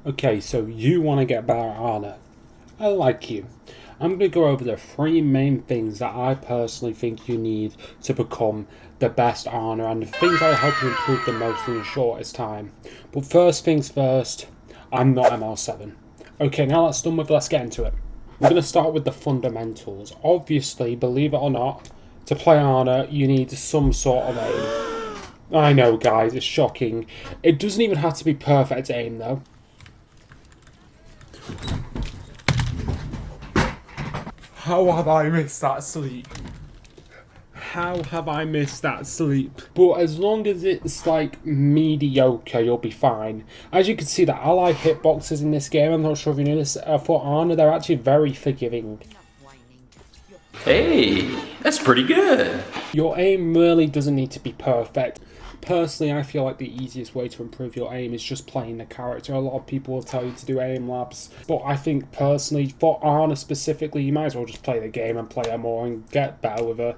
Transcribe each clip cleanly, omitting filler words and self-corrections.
Okay, so you want to get better at Ana. I like you. I'm going to go over the three main things that I personally think you need to become the best Ana and the things that will help you improve the most in the shortest time. But first things first, I'm not ML7. Okay, now that's done with, let's get into it. We're going to start with the fundamentals. Obviously, believe it or not, to play Ana, you need some sort of aim. I know, guys, it's shocking. It doesn't even have to be perfect aim, though. How have I missed that sleep? How have I missed that sleep? But as long as it's like mediocre, you'll be fine. As you can see, the ally hitboxes in this game, I'm not sure if you know this, for Ana, they're actually very forgiving. Hey, that's pretty good. Your aim really doesn't need to be perfect. Personally, I feel like the easiest way to improve your aim is just playing the character. A lot of people will tell you to do aim labs, but I think personally, for Ana specifically, you might as well just play the game and play her more and get better with her.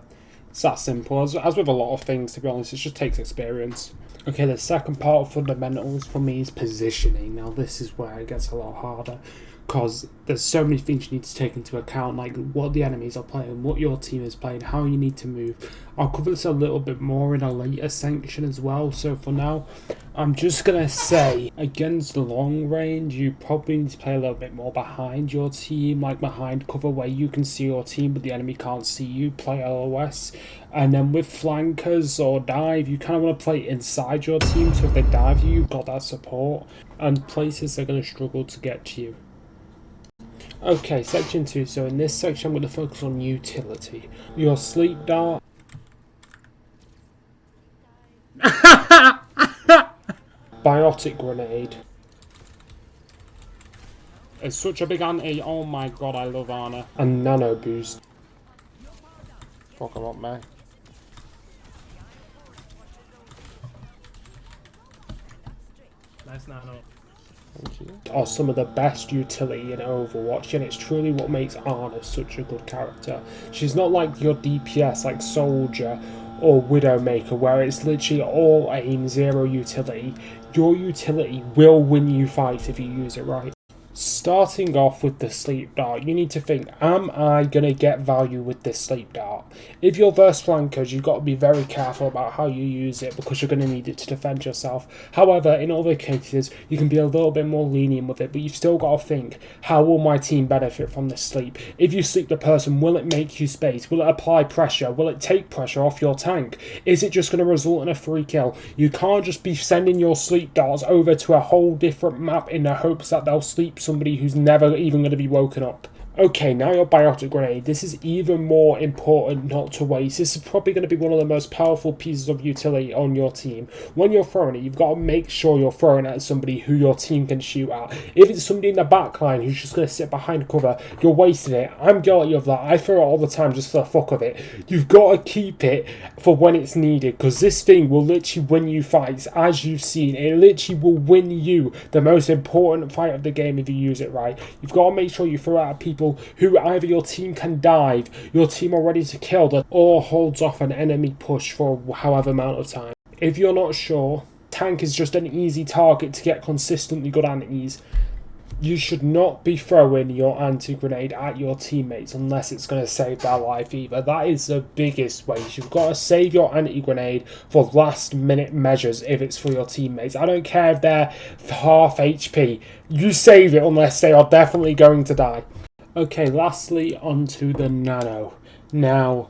It's that simple. As with a lot of things, to be honest, it just takes experience. Okay, the second part of fundamentals for me is positioning. Now, this is where it gets a lot harder, because there's so many things you need to take into account, like what the enemies are playing, what your team is playing, how you need to move. I'll cover this a little bit more in a later section as well, so for now, I'm just going to say, against long range, you probably need to play a little bit more behind your team, like behind cover where you can see your team but the enemy can't see you, play LOS. And then with flankers or dive, you kind of want to play inside your team, so if they dive you, you've got that support, and places they're going to struggle to get to you. Okay, section 2. So in this section, I'm going to focus on utility. Your sleep dart. Biotic grenade. It's such a big anti. Oh my god, I love Ana. And nano boost. Fuck him up, man. Nice nano. Are some of the best utility in Overwatch, and it's truly what makes Ana such a good character. She's not like your DPS like Soldier or Widowmaker, where it's literally all aim, zero utility. Your utility will win you fights if you use it right. Starting off with the sleep dart, you need to think, am I going to get value with this sleep dart? If you're versus flankers, you've got to be very careful about how you use it, because you're going to need it to defend yourself. However, in other cases, you can be a little bit more lenient with it, but you've still got to think, how will my team benefit from this sleep? If you sleep the person, will it make you space? Will it apply pressure? Will it take pressure off your tank? Is it just going to result in a free kill? You can't just be sending your sleep darts over to a whole different map in the hopes that they'll sleep somebody who's never even going to be woken up. Okay, now your biotic grenade. This is even more important not to waste. This is probably going to be one of the most powerful pieces of utility on your team. When you're throwing it, you've got to make sure you're throwing it at somebody who your team can shoot at. If it's somebody in the back line who's just going to sit behind cover, you're wasting it. I'm guilty of that. I throw it all the time just for the fuck of it. You've got to keep it for when it's needed, because this thing will literally win you fights, as you've seen. It literally will win you the most important fight of the game if you use it right. You've got to make sure you throw it at people who either your team can dive, your team are ready to kill, or holds off an enemy push for however amount of time. If you're not sure, tank is just an easy target to get consistently good antis. You should not be throwing your anti-grenade at your teammates unless it's going to save their life either. That is the biggest way. You've got to save your anti-grenade for last minute measures if it's for your teammates. I don't care if they're half HP. You save it unless they are definitely going to die. Okay, lastly, onto the nano. Now,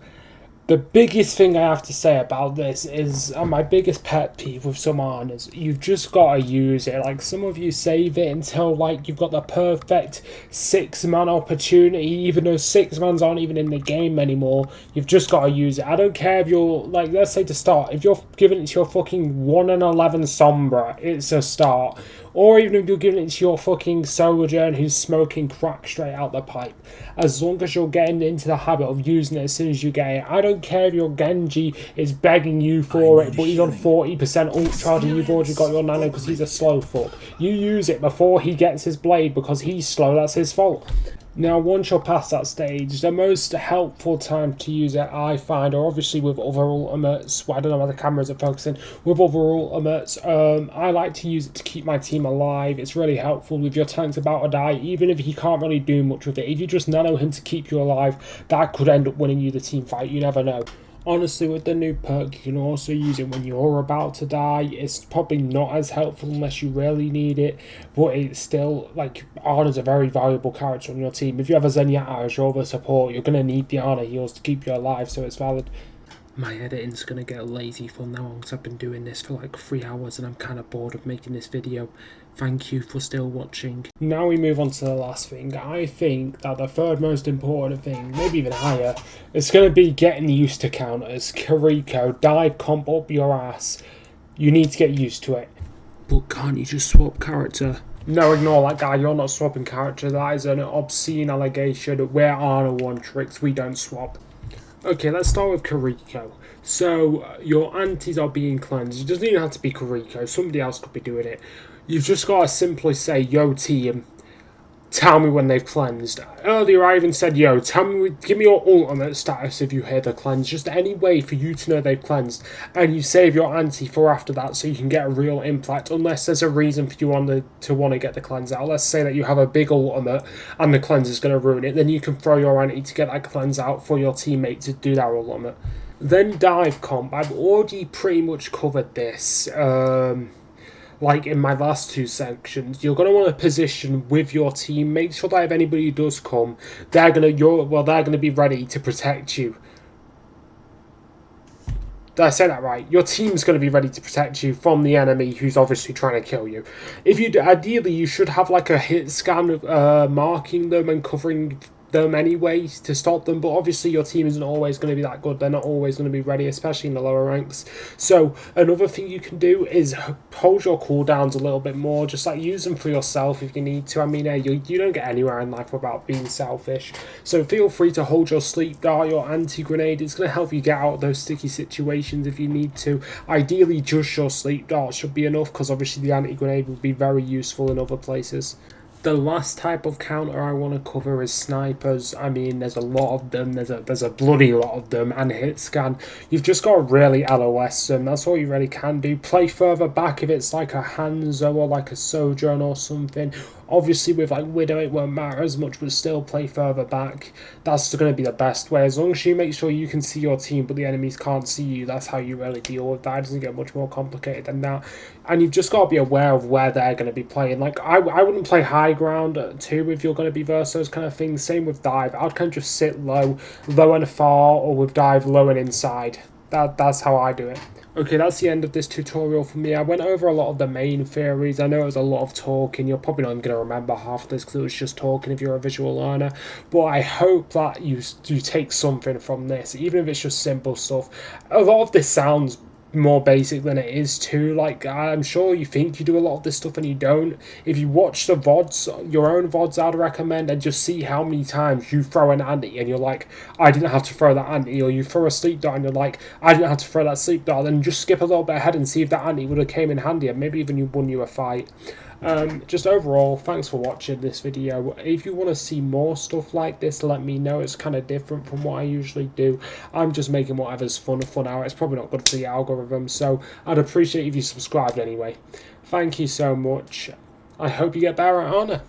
the biggest thing I have to say about this is my biggest pet peeve with some Anas. You've just got to use it. Like, some of you save it until like you've got the perfect 6-man opportunity, even though 6-mans aren't even in the game anymore. You've just got to use it. I don't care if you're like, let's say to start, if you're giving it to your fucking 1-11 Sombra, it's a start. Or even if you're giving it to your fucking Soldier who's smoking crack straight out the pipe. As long as you're getting into the habit of using it as soon as you get it. I don't care if your Genji is begging you for it, but he's on 40% ult charge and you've already got your nano because he's a slow fuck. You use it before he gets his blade because he's slow, that's his fault. Now, once you're past that stage, the most helpful time to use it, I find, or obviously with other ultimates, well, I don't know where the cameras are focusing, with other ultimates, I like to use it to keep my team alive. It's really helpful if your tank's about to die, even if he can't really do much with it. If you just nano him to keep you alive, that could end up winning you the team fight, you never know. Honestly, with the new perk, you can also use it when you're about to die. It's probably not as helpful unless you really need it, but it's still, like, Arna's a very valuable character on your team. If you have a Zenyatta as your other support, you're going to need the Arna heals to keep you alive, so it's valid. My editing's going to get lazy from now on because I've been doing this for like 3 hours and I'm kind of bored of making this video. Thank you for still watching. Now we move on to the last thing. I think that the third most important thing, maybe even higher, is going to be getting used to counters. Kiriko, dive comp up your ass. You need to get used to it. But can't you just swap character? No, ignore that guy. You're not swapping character. That is an obscene allegation. We're Arna one tricks. We don't swap. Okay, let's start with Kiriko. So, your antis are being cleansed. It doesn't even have to be Kiriko. Somebody else could be doing it. You've just got to simply say, yo team, tell me when they've cleansed. Earlier I even said, yo, give me your ultimate status if you hear the cleanse. Just any way for you to know they've cleansed. And you save your anti for after that so you can get a real impact. Unless there's a reason for you to want to get the cleanse out. Let's say that you have a big ultimate and the cleanse is going to ruin it. Then you can throw your anti to get that cleanse out for your teammate to do their ultimate. Then dive comp. I've already pretty much covered this. Like in my last two sections, you're going to want to position with your team. Make sure that if anybody does come, they're going to be ready to protect you. Did I say that right? Your team's going to be ready to protect you from the enemy who's obviously trying to kill you. Ideally, you should have like a hit scan marking them and covering them anyway to stop them, but obviously your team isn't always going to be that good. They're not always going to be ready, especially in the lower ranks. So another thing you can do is hold your cooldowns a little bit more, just like use them for yourself if you need to. I mean, you don't get anywhere in life without being selfish, so feel free to hold your sleep dart, your anti-grenade. It's going to help you get out of those sticky situations if you need to. Ideally just your sleep dart should be enough, because obviously the anti-grenade would be very useful in other places. The last type of counter I want to cover is snipers. I mean, there's a lot of them. There's a bloody lot of them. And hit scan. You've just got to really LOS them. That's all you really can do. Play further back if it's like a Hanzo or like a Sojourn or something. Obviously, with like Widow, it won't matter as much, but still play further back. That's going to be the best way. As long as you make sure you can see your team, but the enemies can't see you, that's how you really deal with that. It doesn't get much more complicated than that. And you've just got to be aware of where they're going to be playing. Like, I wouldn't play high ground too if you're going to be versus those kind of things. Same with dive. I'd kind of just sit low and far, or with dive low and inside. That's how I do it. Okay, that's the end of this tutorial for me. I went over a lot of the main theories. I know it was a lot of talking. You're probably not even going to remember half of this because it was just talking if you're a visual learner. But I hope that you take something from this, even if it's just simple stuff. A lot of this sounds more basic than it is too. Like, I'm sure you think you do a lot of this stuff and you don't. If you watch the VODs, your own VODs, I'd recommend, and just see how many times you throw an anti and you're like, I didn't have to throw that anti, or you throw a sleep dart and you're like, I didn't have to throw that sleep dart. Then just skip a little bit ahead and see if that anti would have came in handy, and maybe even you won you a fight. Just overall, thanks for watching this video. If you want to see more stuff like this, let me know. It's kind of different from what I usually do. I'm just making whatever's fun out. It's probably not good for the algorithm, so I'd appreciate if you subscribed anyway. Thank you so much. I hope you get better at Arna.